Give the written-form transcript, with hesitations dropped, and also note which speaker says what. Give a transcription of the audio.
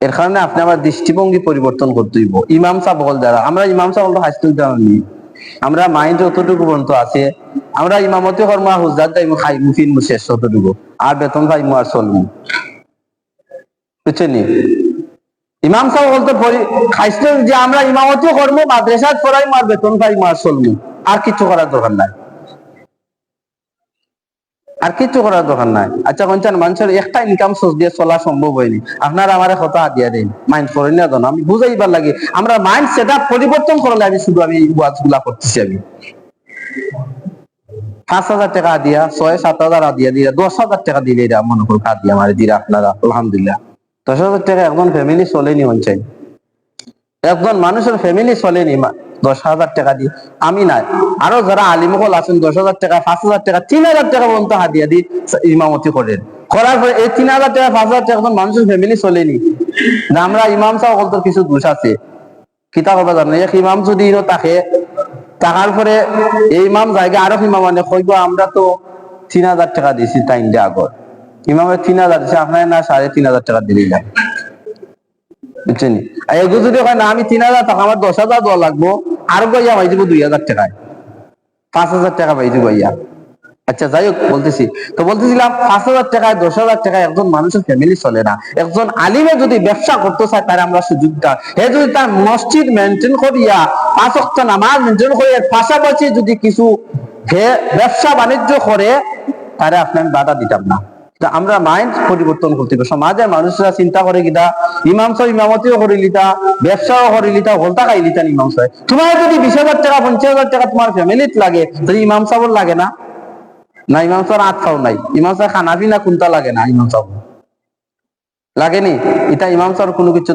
Speaker 1: এর কারণে আপনি আমার দৃষ্টিভঙ্গি পরিবর্তন করতে হইব। ইমাম সাহেব বল যারা, আমরা ইমাম সাহেব বলতে হাসতে জানি, আমরা মাইন্ড যতটুকু পর্যন্ত আছে, আমরা ইমামতি কর্ম হুজাত যাইমু খাইমু ফিনমু শেষ ততটুকু, আর বেতন পাইমু আর চলমু, বুঝছেন নি? ইমাম সাহেব বলতে খাইতে যে আমরা ইমামতিও করবো, মাদ্রাসাত পড়াইমু আর বেতন পাইমু আর চলমু, আর কিছু করার দরকার নাই, আর কিছু করার দরকার নাই। আচ্ছা কোনছেন মানুষের একটা ইনকাম সোর্স দিয়ে চলা সম্ভব হয়নি, আপনার আমার কথা দিয়া দেন, মাইন্ড করেন না জানো, আমি বুঝাইবার লাগে আমরা মাইন্ড সেট আপ পরিবর্তন করলে আমি শুধু আমি ওয়াজ গুলা করতেছি। আমি 5,000 টাকা দিয়া 6-7,000 দিয়া দিয়া 10,000 টাকা দিলে এটা মনে করো কাজ দিয়ে আমার দিলে আপনারা আলহামদুলিল্লাহ 10,000 টাকা একজন ফ্যামিলি চলেনি হচ্ছে, একজন মানুষের ফ্যামিলি চলেনি 10,000 টাকা দিয়ে। আমি নাই, আরো যারা আলিমকল আছেন 10,000 টাকা 5,000 টাকা 3,000 টাকা পর্যন্ত হাদিয়া দিয়ে ইমামতি করেন, করার পরে এই 3,000 টাকা 5,000 টাকা একজন মানুষের ফ্যামিলি চলেনি না। আমরা ইমাম সাহেব বলতে কিছু দোষ আছে, কিতা করবা জানো, এক ইমাম যদি তাকে টাকার পরে এই ইমাম জায়গা আরো ইমাম মানে কইব আমরা তো 3,000 টাকা দিছি তাই ইন্ডিয়া আগর, ইমামের 3,000 দিছে আপনার না 3,500 টাকা দিলেই না, বুঝছেন? এগুলো যদি হয় না আমি 3,000 টাকা আমার 10,000 দেওয়া লাগবো, আর গইয়া পাই দিব 2,000 টাকায়, 5,000 টাকা পাই দিব গইয়া। আচ্ছা যাই হোক বলতেছি, তো বলতেছিলাম 5,000 টাকায় 10,000 টাকায় একজন মানুষের ফ্যামিলি চলে না। একজন আলিমে যদি ব্যবসা করতে চায় তার আমরা সুযোগটা, হে যদি তার মসজিদ মেনটেন করিয়া 5 ওয়াক্ত নামাজ মেনটেন করিয়া পাশাপাশি যদি কিছু হে ব্যবসা বাণিজ্য করে, তারে আপনি আমি বাধা দিতাম না। আমরা মাইন্ড পরিবর্তন করতে হবে। সমাজের মানুষরা চিন্তা করে কিনা ইমাম সাহেব ইমামতিও করে লিতা, ব্যবসাও করে লিতা, হলতা খাই লিতা ইমাম সাহেব। তোমার যদি 20,000 টাকা 50,000 টাকা তোমার ফ্যামিলিত লাগে, তাহলে ইমাম সাহেব লাগে না? না ইমাম সাহেব আটফাও নাই, ইমাম সাহেব খানাবি না কোনটা লাগে না, ইমাম সাহেব লাগেনি, এটা ইমাম সাহেব কোনো কিছু